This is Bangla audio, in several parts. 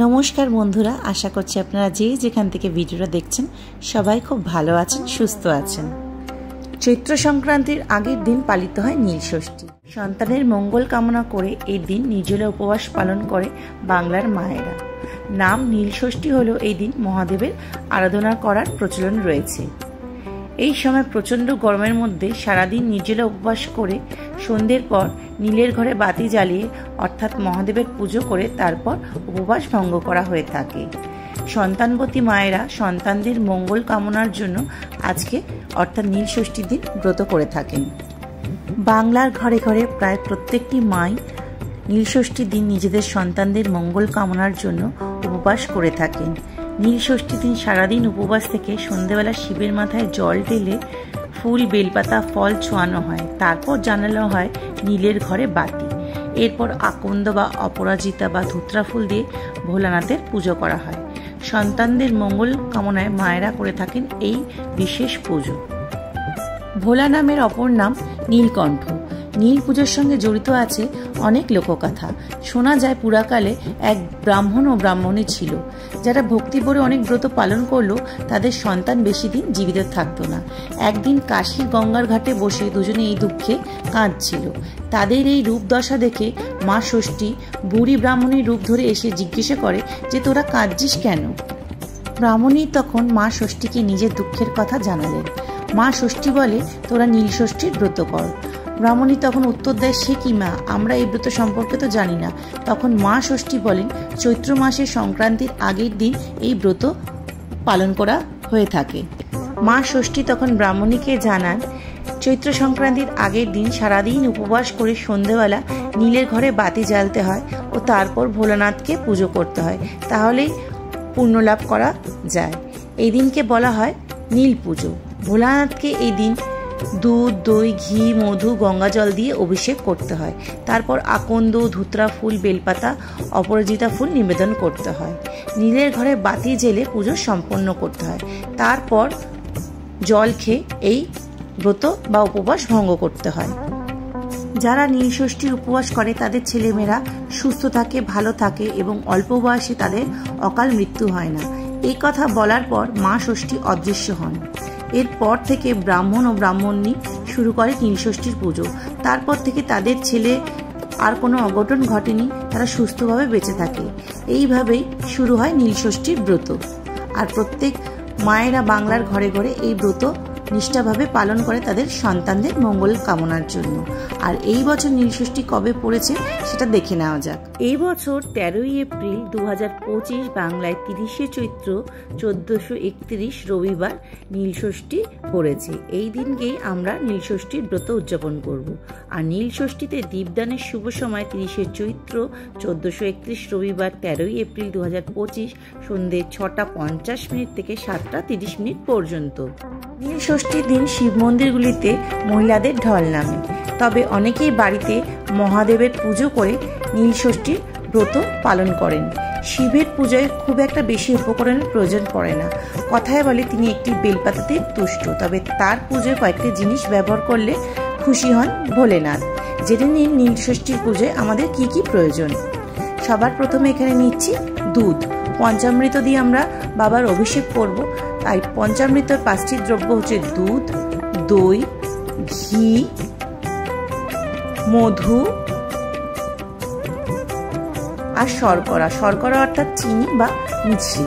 নমস্কার বন্ধুরা, আশা করছি আপনারা যে যেখান থেকে ভিডিওটা দেখছেন সবাই খুব ভালো আছেন, সুস্থ আছেন। চৈত্র সংক্রান্তির আগের দিন পালিত হয় নীলষষ্ঠী। সন্তানের মঙ্গল কামনা করে এই দিন নির্জলা উপবাস পালন করে বাংলার মায়েরা। নাম নীলষষ্ঠী হলো এই দিন মহাদেবের আরাধনা করার প্রচলন রয়েছে। এই সময় প্রচণ্ড গরমের মধ্যে সারাদিন নির্জলা উপবাস করে সন্ধ্যের পর নীলের ঘরে বাতি জ্বালিয়ে অর্থাৎ মহাদেবের পুজো করে তারপর উপবাস ভঙ্গ করা হয়ে থাকে। সন্তানবতী মায়েরা সন্তানদের মঙ্গল কামনার জন্য আজকে অর্থাৎ নীলষষ্ঠীর দিন ব্রত করে থাকেন। বাংলার ঘরে ঘরে প্রায় প্রত্যেকটি মাই নীলষষ্ঠীর দিন নিজেদের সন্তানদের মঙ্গল কামনার জন্য উপবাস করে থাকেন। নীলষষ্ঠীর দিন সারাদিন উপবাস থেকে সন্ধ্যেবেলা শিবের মাথায় জল ঢেলে ফুল, বেলপাতা, ফল ছোঁয়ানো হয়। তারপর জানানো হয় নীলের ঘরে বাতি। এরপর আকন্দ বা অপরাজিতা বা ধুত্রা ফুল দিয়ে ভোলানাথের পুজো করা হয়। সন্তানদের মঙ্গল কামনায় মায়েরা করে থাকেন এই বিশেষ পুজো। ভোলা নামের অপর নাম নীলকণ্ঠ। নীল পুজোর সঙ্গে জড়িত আছে অনেক লোককথা। শোনা যায় পুরাকালে এক ব্রাহ্মণ ও ব্রাহ্মণী ছিল, যারা ভক্তি ভরে অনেক ব্রত পালন করলেও তাদের সন্তান বেশি দিন জীবিত থাকতো না। একদিন কাশীর গঙ্গার ঘাটে বসে দুজনে এই দুঃখে কাঁদছিল। তাদের এই রূপদশা দেখে মা ষষ্ঠী বুড়ি ব্রাহ্মণীর রূপ ধরে এসে জিজ্ঞাসা করে যে তোরা কাঁদছিস কেন? ব্রাহ্মণী তখন মা ষষ্ঠীকে নিজের দুঃখের কথা জানালেন। মা ষষ্ঠী বলে তোরা নীলষষ্ঠীর ব্রত কর। ব্রাহ্মণী তখন উত্তর দেয়, সে কি মা, আমরা এই ব্রত সম্পর্কে তো জানি না। তখন মা ষষ্ঠী বলেন চৈত্র মাসের সংক্রান্তির আগের দিন এই ব্রত পালন করা হয়ে থাকে। মা ষষ্ঠী তখন ব্রাহ্মণীকে জানান চৈত্র সংক্রান্তির আগের দিন সারাদিন উপবাস করে সন্ধ্যেবেলা নীলের ঘরে বাতি জ্বালতে হয় ও তারপর ভোলানাথকে পুজো করতে হয়, তাহলেই পুণ্যলাভ করা যায়। এই দিনকে বলা হয় নীল পুজো। ভোলানাথকে এই দিন দুধ, দই, ঘি, মধু, গঙ্গা জল দিয়ে অভিষেক করতে হয়। তারপর আকন্দ, ধুত্রা ফুল, বেলপাতা, অপরাজিতা ফুল নিবেদন করতে হয়। নীলের ঘরে বাতি জেলে পুজো সম্পন্ন করতে হয়। তারপর জল খেয়ে এই ব্রত বা উপবাস ভঙ্গ করতে হয়। যারা নীলষষ্ঠীর উপবাস করে তাদের ছেলেমেয়েরা সুস্থ থাকে, ভালো থাকে এবং অল্প বয়সে তাদের অকাল মৃত্যু হয় না। এই কথা বলার পর মা ষষ্ঠী অদৃশ্য হন। এরপর থেকে ব্রাহ্মণ ও ব্রাহ্মণী শুরু করে নীলষষ্ঠীর পুজো। তারপর থেকে তাদের ছেলে আর কোনো অঘটন ঘটেনি, তারা সুস্থভাবে বেঁচে থাকে। এইভাবেই শুরু হয় নীলষষ্ঠীর ব্রত। আর প্রত্যেক মায়েরা বাংলার ঘরে ঘরে এই ব্রত নিষ্ঠাভাবে পালন করে তাদের সন্তানদের মঙ্গল কামনার জন্য। আর এই বছর নীলষষ্ঠী কবে পড়েছে সেটা দেখে নেওয়া যাক। এই বছর 13ই এপ্রিল 2025 বাংলায় 30শে চৈত্র 1431 রবিবার নীলষষ্ঠী পড়েছে। এই দিনকেই আমরা নীলষষ্ঠীর ব্রত উদযাপন করব। আর নীলষষ্ঠীতে দীপদানের শুভ সময় 30শে চৈত্র 1431 রবিবার 13ই এপ্রিল 2025 সন্ধ্যে 6:50 থেকে 7:30 পর্যন্ত। নীলষষ্ঠীর দিন শিব মন্দিরগুলিতে মহিলাদের ঢল নামে। তবে অনেকেই বাড়িতে মহাদেবের পুজো করে নীলষষ্ঠীর ব্রত পালন করেন। শিবের পূজায় খুব একটা বেশি উপকরণের প্রয়োজন পড়ে না। কথায় বলে তিনি একটি বেলপাতাতে তুষ্ট, তবে তার পুজোয় কয়েকটি জিনিস ব্যবহার করলে খুশি হন ভোলেনাথ। জেনে নিন নীলষষ্ঠীর পুজোয় আমাদের কি কি প্রয়োজন। সবার প্রথমে এখানে নিচ্ছি দুধ। পঞ্চামৃত দিয়ে আমরা বাবার অভিষেক করব, তাই পঞ্চামৃতের 5টি দ্রব্য হচ্ছে দুধ, দই, ঘি, মধু আর শর্করা। শর্করা অর্থাৎ চিনি বা মিছরি।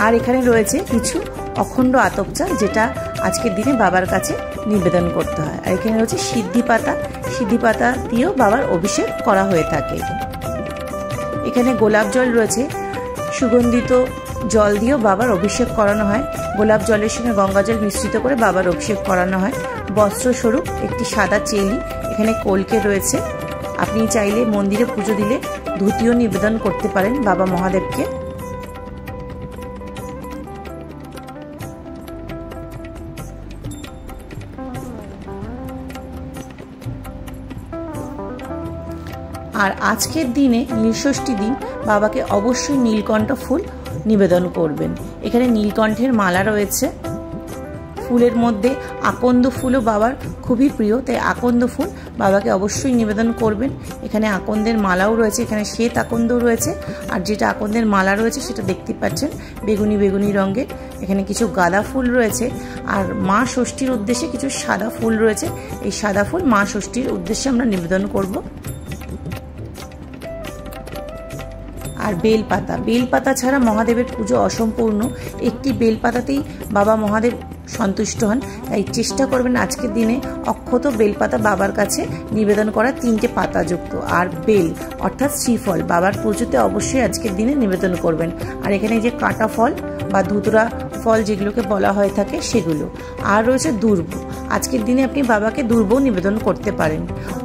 আর এখানে রয়েছে কিছু অখণ্ড আতপ চাল, যেটা আজকের দিনে বাবার কাছে নিবেদন করতে হয়। আর এখানে রয়েছে সিদ্ধি পাতা। সিদ্ধি পাতা দিয়েও বাবার অভিষেক করা হয়ে থাকে। এখানে গোলাপ জল রয়েছে। সুগন্ধিত জল দিয়েও বাবার অভিষেক করানো হয়। গোলাপ জলের সঙ্গে গঙ্গা জল মিশ্রিত করে বাবার অভিষেক করানো হয়। বস্ত্রস্বরূপ একটি সাদা চেলি, এখানে কলকে রয়েছে। আপনি চাইলে মন্দিরে পুজো দিলে ধুতিও নিবেদন করতে পারেন বাবা মহাদেবকে। আর আজকের দিনে নীলষষ্ঠী দিন বাবাকে অবশ্যই নীলকণ্ঠ ফুল নিবেদন করবেন। এখানে নীলকণ্ঠের মালা রয়েছে, ফুলের মধ্যে আকন্দ ফুলও বাবার খুবই প্রিয়, তাই আকন্দ ফুল বাবাকে অবশ্যই নিবেদন করবেন। এখানে আকন্দের মালাও রয়েছে, এখানে শ্বেত আকন্দও রয়েছে, আর যেটা আকন্দের মালা রয়েছে সেটা দেখতে পাচ্ছেন বেগুনি বেগুনি রঙের। এখানে কিছু গাঁদা ফুল রয়েছে, আর মা ষষ্ঠীর উদ্দেশ্যে কিছু সাদা ফুল রয়েছে। এই সাদা ফুল মা ষষ্ঠীর উদ্দেশ্যে আমরা নিবেদন করব। আর বেলপাতা ছাড়া মহাদেবের পুজো অসম্পূর্ণ। একটি বেলপাতাতেই বাবা মহাদেব সন্তুষ্ট হন, তাই চেষ্টা করবেন আজকের দিনে অক্ষত বেলপাতা বাবার কাছে নিবেদন করা, 3টে পাতাযুক্ত। আর বেল অর্থাৎ শ্রীফল বাবার পুজোতে অবশ্যই আজকের দিনে নিবেদন করবেন। আর এখানে যে কাটা ফল বা ধুতরা ফল যেগুলোকে বলা হয়ে থাকে সেগুলো। আর রয়েছে দুর্ব, আজকের দিনে আপনি বাবাকে দুর্ব নিবেদন করতে পারেন।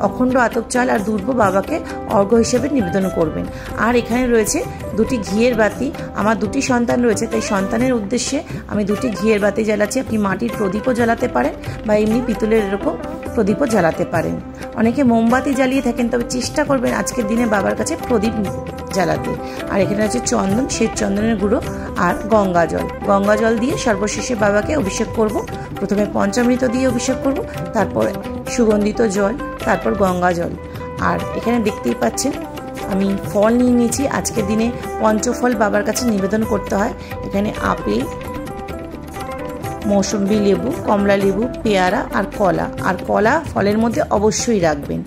অখণ্ড আতপ চাল আর দুর্ব বাবাকে অর্ঘ্য হিসেবে নিবেদন করবেন। আর এখানে রয়েছে 2টি ঘিয়ের বাতি। আমার 2টি সন্তান রয়েছে, তাই সন্তানের উদ্দেশ্যে আমি 2টি ঘিয়ের বাতি জ্বালাচ্ছি। আপনি মাটির প্রদীপও জ্বালাতে পারেন বা এমনি পিতলের এরকম প্রদীপও জ্বালাতে পারেন। অনেকে মোমবাতি জ্বালিয়ে থাকেন, তবে চেষ্টা করবেন আজকের দিনে বাবার কাছে প্রদীপ জ্বালাতে। আর এখানে আছে চন্দন, শ্বেত চন্দনের গুঁড়ো আর গঙ্গা জল দিয়ে সর্বশেষে বাবাকে অভিষেক করব। প্রথমে পঞ্চামৃত দিয়ে অভিষেক করব, তারপর সুগন্ধিত জল, তারপর গঙ্গা জল। আর এখানে দেখতেই পাচ্ছেন আমি ফল নিয়ে নিয়েছি। আজকের দিনে পঞ্চফল বাবার কাছে নিবেদন করতে হয়। এখানে আপেল, মৌসুম্বি লেবু, কমলা লেবু, পেয়ারা আর কলা। আর কলা ফলের মধ্যে অবশ্যই রাখবেন।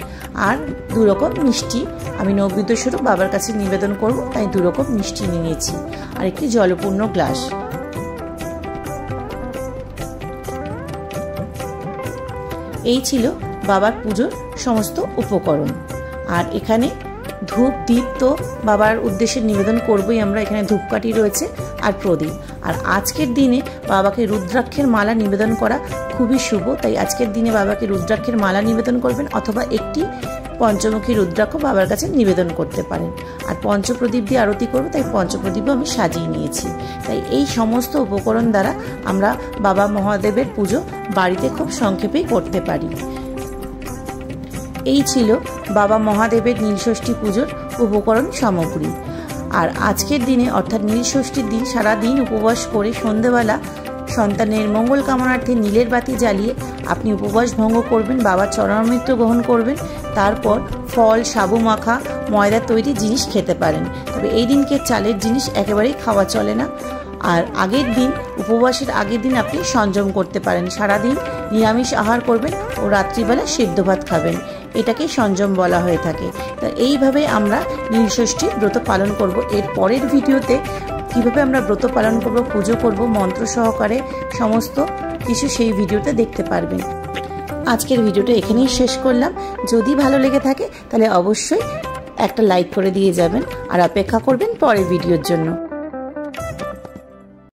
আর 2 রকম মিষ্টি আমি নৈবেদ্য স্বরূপ বাবার কাছে নিবেদন করব, তাই 2 রকম মিষ্টি নিয়েছি। আর একটি জলপূর্ণ গ্লাস। এই ছিল বাবার পুজোর সমস্ত উপকরণ। আর এখানে ধূপ দীপ তো বাবার উদ্দেশ্যে নিবেদন করবই আমরা। এখানে ধূপকাঠি রয়েছে আর প্রদীপ। আর আজকের দিনে বাবাকে রুদ্রাক্ষের মালা নিবেদন করা খুবই শুভ, তাই আজকের দিনে বাবাকে রুদ্রাক্ষের মালা নিবেদন করবেন, অথবা একটি পঞ্চমুখী রুদ্রাক্ষ বাবার কাছে নিবেদন করতে পারেন। আর পঞ্চপ্রদীপ দিয়ে আরতি করব, তাই পঞ্চপ্রদীপও আমি সাজিয়ে নিয়েছি। তাই এই সমস্ত উপকরণ দ্বারা আমরা বাবা মহাদেবের পুজো বাড়িতে খুব সংক্ষেপেই করতে পারি। এই ছিল বাবা মহাদেবের নীলষষ্ঠী পুজোর উপকরণ সামগ্রী। আর আজকের দিনে অর্থাৎ নীলষষ্ঠীর দিন সারাদিন উপবাস করে সন্ধ্যেবেলা সন্তানের মঙ্গল কামনার্থে নীলের বাতি জ্বালিয়ে আপনি উপবাস ভঙ্গ করবেন, বাবার চরণামৃত গ্রহণ করবেন। তারপর ফল, সাবু মাখা, ময়দা তৈরি জিনিস খেতে পারেন। তবে এই দিনকে চালের জিনিস একেবারেই খাওয়া চলে না। আর আগের দিন, উপবাসের আগের দিন আপনি সংযম করতে পারেন। সারাদিন নিরামিষ আহার করবেন ও রাত্রিবেলা সেদ্ধ ভাত খাবেন, এটাকেই সংযম বলা হয়ে থাকে। তা এইভাবে আমরা নীলষষ্ঠী ব্রত পালন করব। এর পরের ভিডিওতে কীভাবে আমরা ব্রত পালন করব, পুজো করব মন্ত্র সহকারে, সমস্ত কিছু সেই ভিডিওতে দেখতে পারবেন। আজকের ভিডিওটা এখানেই শেষ করলাম। যদি ভালো লেগে থাকে তাহলে অবশ্যই একটা লাইক করে দিয়ে যাবেন, আর অপেক্ষা করবেন পরের ভিডিওর জন্য।